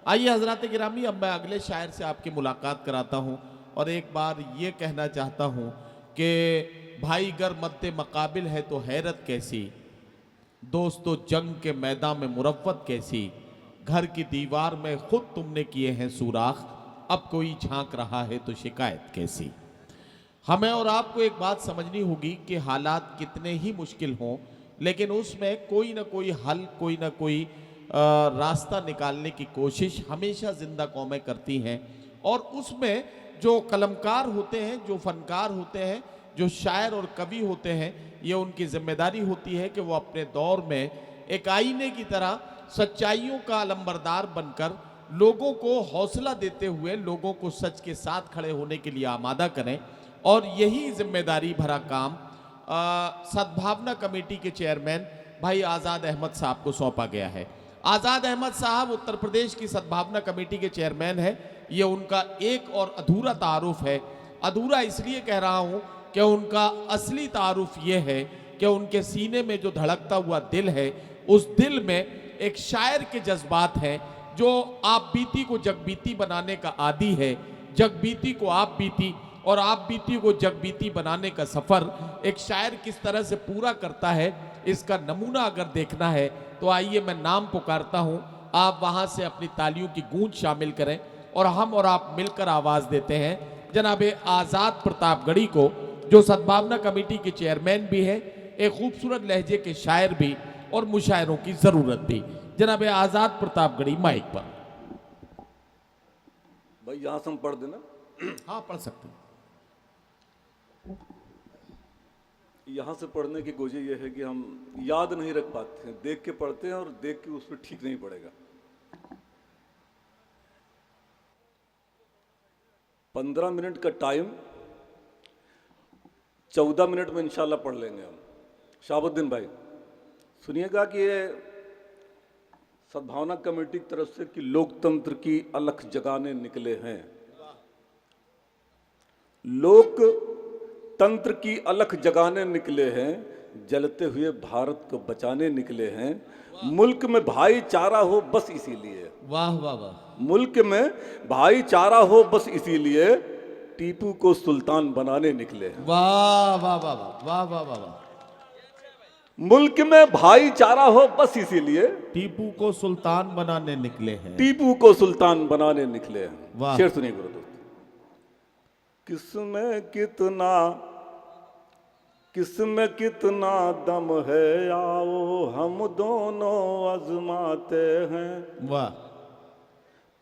आइए हजरत गिरामी, अब मैं अगले शायर से आपकी मुलाकात कराता हूँ और एक बार ये कहना चाहता हूँ कि भाई गर मद्दे मकाबिल है तो हैरत कैसी, दोस्तों जंग के मैदान में मुरव्वत कैसी, घर की दीवार में खुद तुमने किए हैं सुराख, अब कोई झांक रहा है तो शिकायत कैसी। हमें और आपको एक बात समझनी होगी कि हालात कितने ही मुश्किल हों, लेकिन उसमें कोई ना कोई हल, कोई ना कोई रास्ता निकालने की कोशिश हमेशा जिंदा कौमें करती हैं। और उसमें जो कलमकार होते हैं, जो फनकार होते हैं, जो शायर और कवि होते हैं, ये उनकी जिम्मेदारी होती है कि वो अपने दौर में एक आईने की तरह सच्चाइयों का अलंबरदार बनकर लोगों को हौसला देते हुए लोगों को सच के साथ खड़े होने के लिए आमादा करें। और यही जिम्मेदारी भरा काम सद्भावना कमेटी के चेयरमैन भाई आज़ाद अहमद साहब को सौंपा गया है। आज़ाद अहमद साहब उत्तर प्रदेश की सद्भावना कमेटी के चेयरमैन है। ये उनका एक और अधूरा तारुफ है। अधूरा इसलिए कह रहा हूँ कि उनका असली तारुफ ये है कि उनके सीने में जो धड़कता हुआ दिल है, उस दिल में एक शायर के जज्बात हैं जो आप बीती को जगबीती बनाने का आदी है। जगबीती को आप बीती और आप बीती को जगबीती बनाने का सफ़र एक शायर किस तरह से पूरा करता है, इसका नमूना अगर देखना है तो आइए मैं नाम पुकारता हूं, आप वहां से अपनी तालियों की गूंज शामिल करें और हम और आप मिलकर आवाज़ देते हैं जनाब आज़ाद प्रतापगढ़ी को, जो सद्भावना कमेटी के चेयरमैन भी है, एक खूबसूरत लहजे के शायर भी और मुशायरों की ज़रूरत भी। जनाब आज़ाद प्रतापगढ़ी माइक पर। भाई यहाँ से हम पढ़ देना। हाँ पढ़ सकते हैं। यहाँ से पढ़ने की वजह यह है कि हम याद नहीं रख पाते हैं, देख के पढ़ते हैं और देख के उस पर ठीक नहीं पड़ेगा। 15 मिनट का टाइम 14 मिनट में इंशाल्लाह पढ़ लेंगे हम। शाहबुद्दीन भाई सुनिएगा कि ये सद्भावना कमेटी की तरफ से कि लोकतंत्र की अलख जगाने निकले हैं, लोकतंत्र की अलख जगाने निकले हैं, जलते हुए भारत को बचाने निकले हैं, मुल्क में भाईचारा हो बस इसीलिए। वाह वाह वाह। मुल्क में भाईचारा हो बस इसीलिए टीपू को सुल्तान बनाने निकले हैं। वाह वाह वाह वाह वाह वाह वाह। मुल्क में भाईचारा हो बस इसीलिए टीपू को सुल्तान बनाने निकले हैं। टीपू को सुल्तान बनाने निकले हैं। वाह। शेर सुनिए गुरु दोस्त। किसमें कितना दम है, आओ हम दोनों आजमाते हैं। वाह।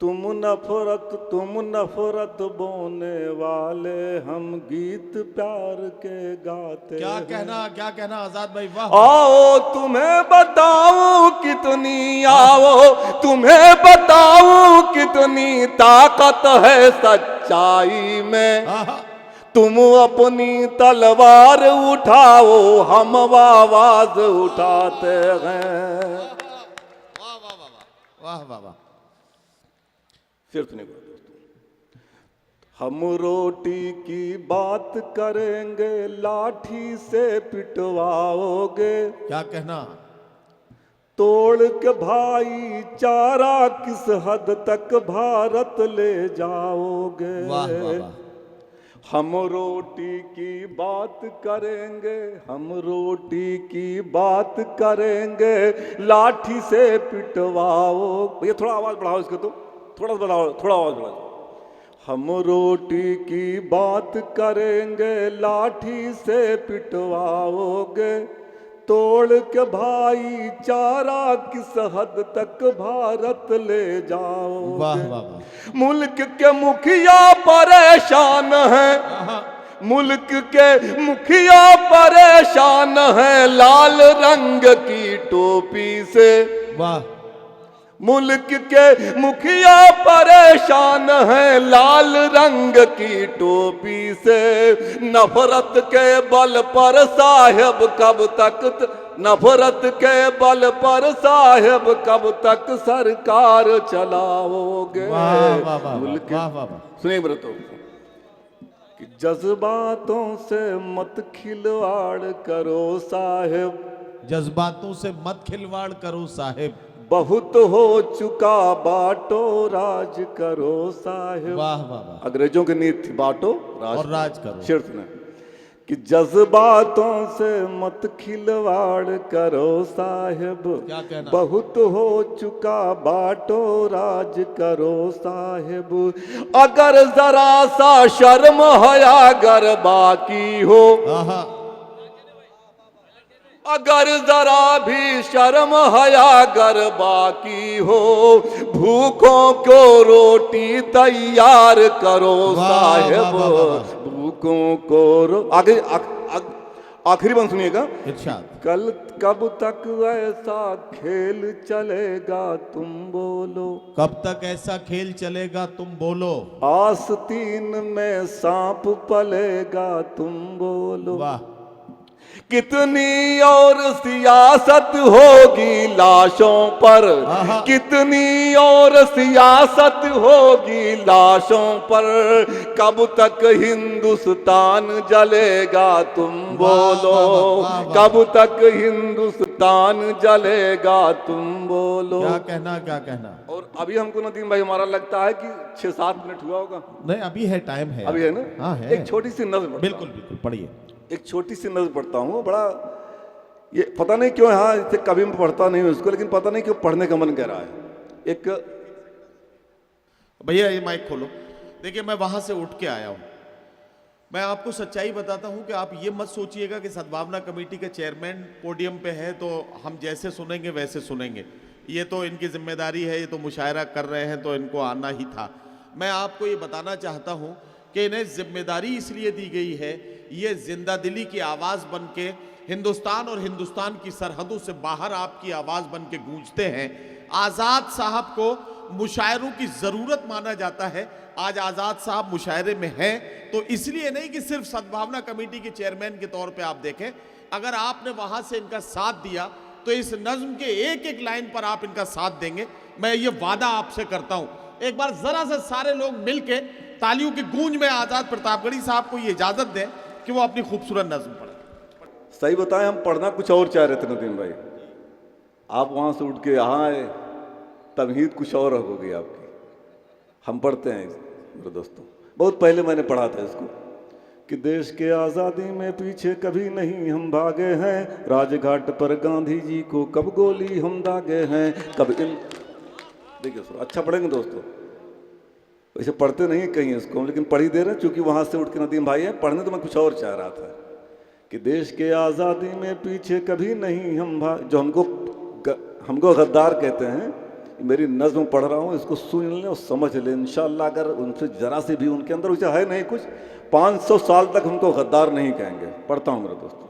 तुम नफरत बोने वाले, हम गीत प्यार के गाते क्या हैं। क्या कहना आजाद भाई, वाह। आओ तुम्हें बताऊं कितनी, आओ तुम्हें बताऊं कितनी ताकत है सच्चाई में। तुम अपनी तलवार उठाओ, हम आवाज उठाते हैं। वाह वाह वाह वाह वाह वाह। सिर्फ नहीं बोला दोस्तों। हम रोटी की बात करेंगे, लाठी से पिटवाओगे। क्या कहना। तोड़ के भाईचारा किस हद तक भारत ले जाओगे। वाह वाह वाह। हम रोटी की बात करेंगे, हम रोटी की बात करेंगे, लाठी से पिटवाओ। भैया थोड़ा आवाज बढ़ाओ इसको, तो थोड़ा आवाज बढ़ाओ। हम रोटी की बात करेंगे, लाठी से पिटवाओगे। तोड़ के भाईचारा किस हद तक भारत ले जाओगे। वाह वाह वाह। मुल्क के मुखिया परेशान हैं, मुल्क के मुखिया परेशान हैं, लाल रंग की टोपी से। वाह। मुल्क के मुखिया परेशान हैं, लाल रंग की टोपी से। नफरत के बल पर साहेब कब तक, नफरत के बल पर साहेब कब तक सरकार चलाओगे। मुल्क सुनिए मेरे तो कि जज्बातों से मत खिलवाड़ करो साहेब, जज्बातों से मत खिलवाड़ करो साहेब। बहुत हो चुका बाटो राज करो साहिब। वाह वाह वाह। अंग्रेजों की नीति थी बाटो और राज करो। शीर्ष ने कि जज्बातों से मत खिलवाड़ करो साहिब, क्या कहना? बहुत हो चुका बाटो राज करो साहिब। अगर जरा सा शर्म हया अगर बाकी हो, आहा। अगर जरा भी शर्म हया अगर बाकी हो, भूखों को रोटी तैयार करो वाह, साहिब, वाह, वाह, वाह, वाह। भूखों को आगे आखिरी बात सुनिएगा। इरशाद। कल कब तक ऐसा खेल चलेगा तुम बोलो, कब तक ऐसा खेल चलेगा तुम बोलो। आस्तीन में सांप पलेगा तुम बोलो। वाह। कितनी और सियासत होगी लाशों पर, आहा। कितनी और सियासत होगी लाशों पर, कब तक हिंदुस्तान जलेगा तुम बोलो, वाह, वाह। कब तक हिंदुस्तान जलेगा तुम बोलो। क्या कहना, क्या कहना। और अभी हमको नदीम भाई हमारा लगता है कि 6-7 मिनट हुआ होगा। नहीं अभी है, टाइम है। अभी है ना? हाँ है। एक छोटी सी नज़र पढ़ता बिल्कुल बिल्कुल पढ़िए। एक छोटी सी नज़र पढ़ता हूँ। बड़ा ये पता नहीं क्यों, हाँ इसे कभी मैं पढ़ता नहीं हूँ इसको, लेकिन पता नहीं क्यों पढ़ने का मन कर रहा है। एक भैया ये माइक खोलो। देखिए मैं वहां से उठ के आया हूं। मैं आपको सच्चाई बताता हूं कि आप ये मत सोचिएगा कि सद्भावना कमेटी के चेयरमैन पोडियम पे है तो हम जैसे सुनेंगे वैसे सुनेंगे। ये तो इनकी जिम्मेदारी है, ये तो मुशायरा कर रहे हैं तो इनको आना ही था। मैं आपको ये बताना चाहता हूं कि इन्हें जिम्मेदारी इसलिए दी गई है, ये जिंदा दिली की आवाज़ बन के हिंदुस्तान और हिंदुस्तान की सरहदों से बाहर आपकी आवाज़ बन के गूंजते हैं। आज़ाद साहब को मुशायरों की ज़रूरत माना जाता है। आज आज़ाद साहब मुशायरे में हैं तो इसलिए नहीं कि सिर्फ सद्भावना कमेटी के चेयरमैन के तौर पे आप देखें। अगर आपने वहाँ से इनका साथ दिया तो इस नज्म के एक एक लाइन पर आप इनका साथ देंगे। मैं ये वादा आपसे करता हूँ। एक बार ज़रा से सारे लोग मिल के तालियों की गूंज में आज़ाद प्रतापगढ़ी साहब को ये इजाज़त दें कि वो अपनी खूबसूरत नज्म पढ़ें। सही बताएं, हम पढ़ना कुछ और चाह रहे थे नदीम भाई, आप वहाँ से उठ के यहाँ आए, तमहीद कुछ और हो गई आपकी। हम पढ़ते हैं मेरे दोस्तों, बहुत पहले मैंने पढ़ा था इसको कि देश के आज़ादी में पीछे कभी नहीं हम भागे हैं, राजघाट पर गांधी जी को कब गोली हम दागे हैं, कब इन देखिए सर अच्छा पढ़ेंगे दोस्तों, वैसे पढ़ते नहीं कहीं इसको, लेकिन पढ़ी दे रहे हैं चूंकि वहाँ से उठ के नदीम भाई हैं। पढ़ने तो मैं कुछ और चाह रहा था कि देश के आज़ादी में पीछे कभी नहीं हम जो हमको गद्दार कहते हैं। मेरी नज़्म पढ़ रहा हूँ, इसको सुन लें और समझ लें इंशाअल्लाह। अगर उनसे ज़रा से भी उनके अंदर वैसे है नहीं कुछ, 500 साल तक हमको गद्दार नहीं कहेंगे। पढ़ता हूँ मेरे दोस्तों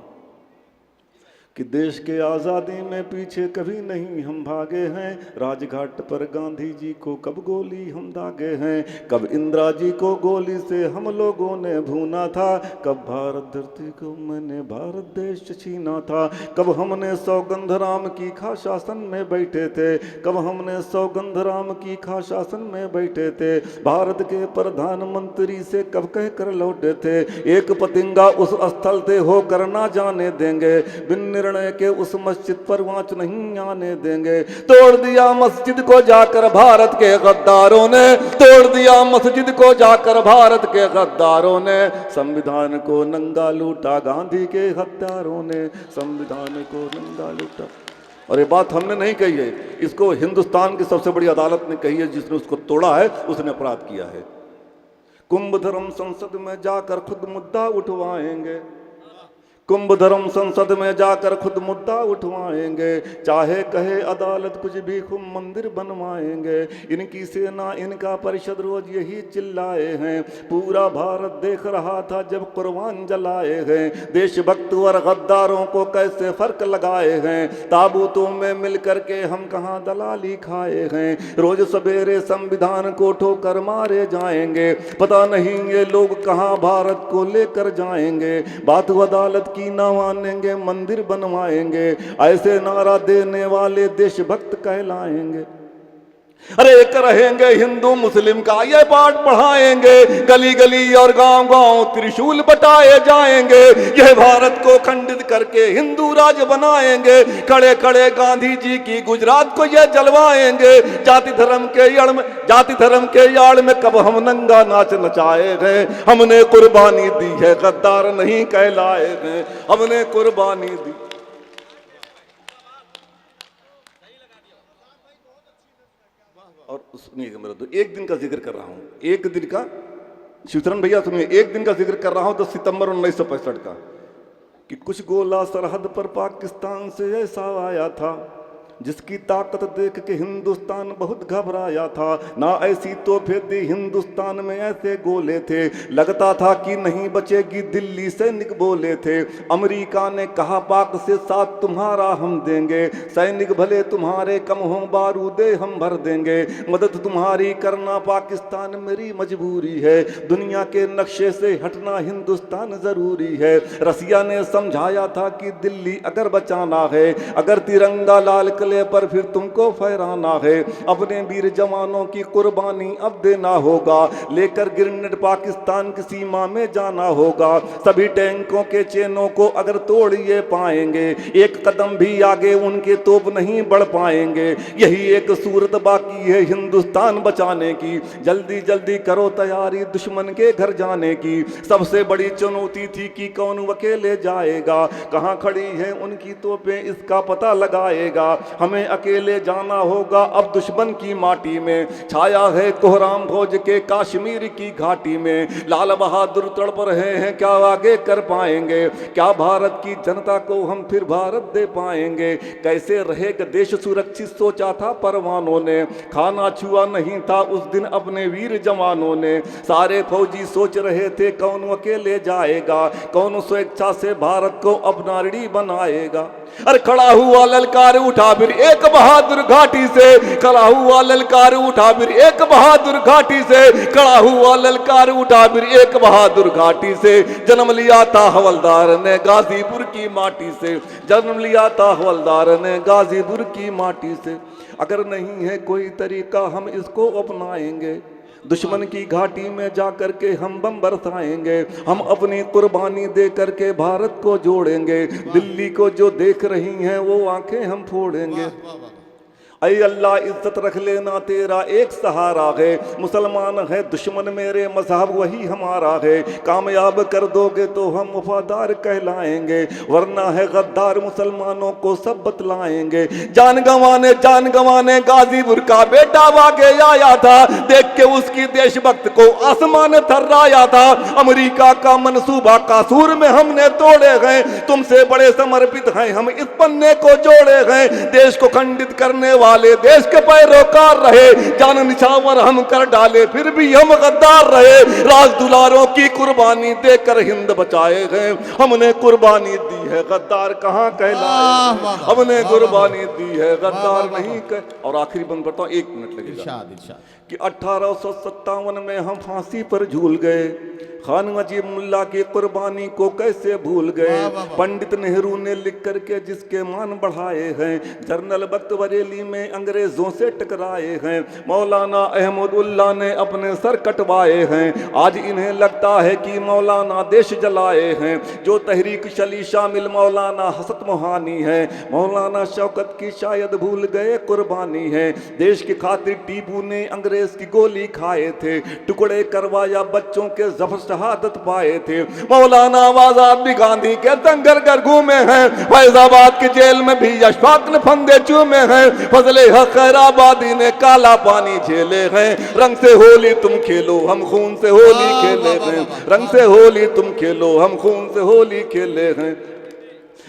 कि देश के आज़ादी में पीछे कभी नहीं हम भागे हैं, राजघाट पर गांधी जी को कब गोली हम दागे हैं, कब इंदिरा जी को गोली से हम लोगों ने भूना था, कब भारत धरती को मैंने भारत देश छीना था, कब हमने सौगंध राम की खा शासन में बैठे थे, कब हमने सौगंध राम की खा शासन में बैठे थे, भारत के प्रधानमंत्री से कब कह कर लौटे थे, एक पतिंगा उस स्थल से होकर ना जाने देंगे, बिन निर्णय के उस मस्जिद पर वांच नहीं आने देंगे। तोड़ दिया मस्जिद को जाकर भारत के गद्दारों ने, तोड़ दिया मस्जिद को जाकर भारत के गद्दारों ने, संविधान को नंगा लूटा गांधी के हत्यारों ने, संविधान को नंगा लूटा। और ये बात हमने नहीं कही है, इसको हिंदुस्तान की सबसे बड़ी अदालत ने कही है। जिसने उसको तोड़ा है उसने अपराध किया है। कुंभ धर्म संसद में जाकर खुद मुद्दा उठवाएंगे, कुंभ धर्म संसद में जाकर खुद मुद्दा उठवाएंगे, चाहे कहे अदालत कुछ भी खूब मंदिर बनवाएंगे, इनकी सेना इनका परिषद रोज यही चिल्लाए हैं, पूरा भारत देख रहा था जब कुर्बान जलाए हैं, देशभक्त और गद्दारों को कैसे फर्क लगाए हैं, ताबूतों में मिल करके हम कहाँ दलाली खाए हैं, रोज सवेरे संविधान को ठोकर मारे जाएंगे, पता नहीं ये लोग कहाँ भारत को लेकर जाएंगे, बात अदालत की ना मानेंगे मंदिर बनवाएंगे, ऐसे नारा देने वाले देशभक्त कहलाएंगे। अरे एक रहेंगे हिंदू मुस्लिम का ये पाठ पढ़ाएंगे, गली गली और गांव गांव त्रिशूल बटाए जाएंगे, यह भारत को खंडित करके हिंदू राज बनाएंगे, खड़े खड़े गांधी जी की गुजरात को ये जलवाएंगे। जाति धर्म के याड़ में कब हम नंगा नाच नचाए गए, हमने कुर्बानी दी है गद्दार नहीं कहलाए गए, हमने कुर्बानी दी। और सुनिए मेरा तो एक दिन का जिक्र कर रहा हूं, एक दिन का, शिवचरण भैया सुनिए, एक दिन का जिक्र कर रहा हूं 10 सितंबर 1965 का, कि कुछ गोला सरहद पर पाकिस्तान से ऐसा आया था जिसकी ताकत देख के हिंदुस्तान बहुत घबराया था। ना ऐसी तोहफे दी हिंदुस्तान में ऐसे गोले थे, लगता था कि नहीं बचेगी दिल्ली सैनिक बोले थे। अमेरिका ने कहा पाक से साथ तुम्हारा हम देंगे, सैनिक भले तुम्हारे कम हो बारूदे हम भर देंगे, मदद तुम्हारी करना पाकिस्तान मेरी मजबूरी है, दुनिया के नक्शे से हटना हिंदुस्तान जरूरी है। रसिया ने समझाया था कि दिल्ली अगर बचाना है, अगर तिरंगा लाल पर फिर तुमको फहराना है, अपने वीर जवानों की कुर्बानी अब देना होगा, लेकर ग्रेनेड पाकिस्तान की सीमा में जाना होगा, सभी टैंकों के चेनों को अगर तोड़ ये पाएंगे, एक कदम भी आगे उनके तोप नहीं बढ़ पाएंगे, यही एक सूरत बाकी है हिंदुस्तान बचाने की, जल्दी जल्दी करो तैयारी दुश्मन के घर जाने की। सबसे बड़ी चुनौती थी कि कौन अकेले जाएगा, कहां खड़ी है उनकी तोपें इसका पता लगाएगा, हमें अकेले जाना होगा अब दुश्मन की माटी में, छाया है कोहराम फौज के कश्मीर की घाटी में, लाल बहादुर तड़प रहे हैं क्या आगे कर पाएंगे, क्या भारत की जनता को हम फिर भारत दे पाएंगे, कैसे रहेगा देश सुरक्षित सोचा था परवानों ने, खाना छुआ नहीं था उस दिन अपने वीर जवानों ने, सारे फौजी सोच रहे थे कौन अकेले जाएगा, कौन स्वेच्छा से भारत को अपना ऋणी बनाएगा। अरे खड़ा हुआ ललकार उठा फिर एक बहादुर घाटी से, खड़ा हुआ ललकार उठा फिर एक बहादुर घाटी से, खड़ा हुआ ललकार उठा फिर एक बहादुर घाटी से, जन्म लिया था हवलदार ने गाजीपुर की माटी से, जन्म लिया था हवलदार ने गाजीपुर की माटी से। अगर नहीं है कोई तरीका हम इसको अपनाएंगे, दुश्मन की घाटी में जाकर के हम बम बरसाएंगे, हम अपनी कुर्बानी दे करके भारत को जोड़ेंगे, दिल्ली को जो देख रही हैं वो आंखें हम फोड़ेंगे। अय अल्लाह इज्जत रख लेना तेरा एक सहारा है, मुसलमान है दुश्मन मेरे मजहब वही हमारा है, कामयाब कर दोगे तो हम वफादार कहलाएंगे, वरना है गद्दार मुसलमानों को सब बतलाएंगे। जान गंवाने गाजीपुर का बेटा आगे आया था, देख के उसकी देशभक्त को आसमान थर्राया था, अमेरिका का मनसूबा कासूर में हमने तोड़े गए, तुमसे बड़े समर्पित हैं हम इस पन्ने को जोड़े गए, देश को खंडित करने वाले देश के पैरोकार रहे, जान निछावर हम कर डाले फिर भी हम गद्दार रहे, राज दुलारों की कुर्बानी देकर हिंद बचाए गए, हमने कुर्बानी दी है गद्दार कहां कहलाए, हमने कुर्बानी दी है गद्दार नहीं कह। और आखिरी बंद पढ़ता हूं, 1 मिनट लगेगा, कि 1857 में हम फांसी पर झूल गए, खान अजीब मुल्ला की कुर्बानी को कैसे भूल गए, पंडित नेहरू ने लिख करके जिसके मान बढ़ाए हैं, जनरल बख्त बरेली में अंग्रेजों से टकराए हैं, मौलाना अहमदुल्ला ने अपने सर कटवाए हैं, आज इन्हें लगता है कि मौलाना देश जलाए हैं, जो तहरीक चली शामिल मौलाना हसत मोहानी है, मौलाना शौकत की शायद भूल गए कुर्बानी है, देश की खातिर टीपू ने अंग्रेज की गोली खाए थे, टुकड़े करवाया बच्चों के जफर शहादत पाए थे, मौलाना आजाद भी गांधी के दंगर घर घूमे हैं, फैजाबाद की जेल में भी अशफाक ने फंदे चूमे हैं, फजले हक खैराबादी ने काला पानी झेले हैं, रंग से होली तुम खेलो हम खून से होली खेले हैं, रंग से होली तुम खेलो हम खून से होली खेले हैं।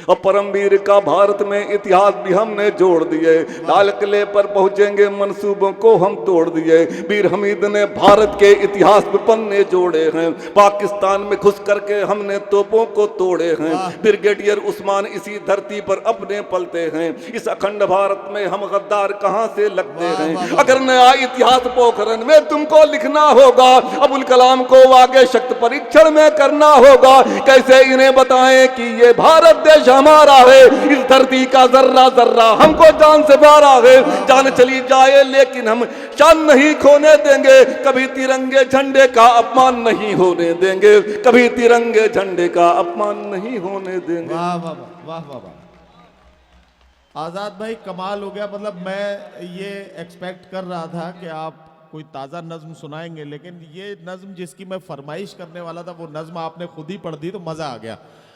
और परमवीर का भारत में इतिहास भी हमने जोड़ दिए, लाल किले पर पहुंचेंगे मंसूबों को हम तोड़ दिए, वीर हमीद ने भारत के इतिहास पे पन्ने जोड़े हैं, पाकिस्तान में घुस करके हमने तोपों को तोड़े हैं, ब्रिगेडियर उस्मान इसी धरती पर अपने पलते हैं, इस अखंड भारत में हम गद्दार कहां से लगते हैं। अगर नया इतिहास पोखरन में तुमको लिखना होगा, अबुल कलाम को आगे शक्ति परीक्षण में करना होगा, कैसे इन्हें बताएं कि ये भारत देश देश हमारा है, इस धरती का जर्रा जर्रा हमको जान से प्यारा है। जान चली जाए लेकिन हम शान नहीं खोने देंगे, कभी तिरंगे झंडे का अपमान नहीं होने देंगे, कभी तिरंगे झंडे का अपमान नहीं होने देंगे। वाह वाह वाह वाह वाह वाह। आजाद भाई कमाल हो गया। मतलब मैं ये एक्सपेक्ट कर रहा था कि आप कोई ताज़ा नज्म सुनाएंगे, लेकिन ये नज्म जिसकी मैं फरमाइश करने वाला था वो नज्म आपने खुद ही पढ़ दी तो मज़ा आ गया।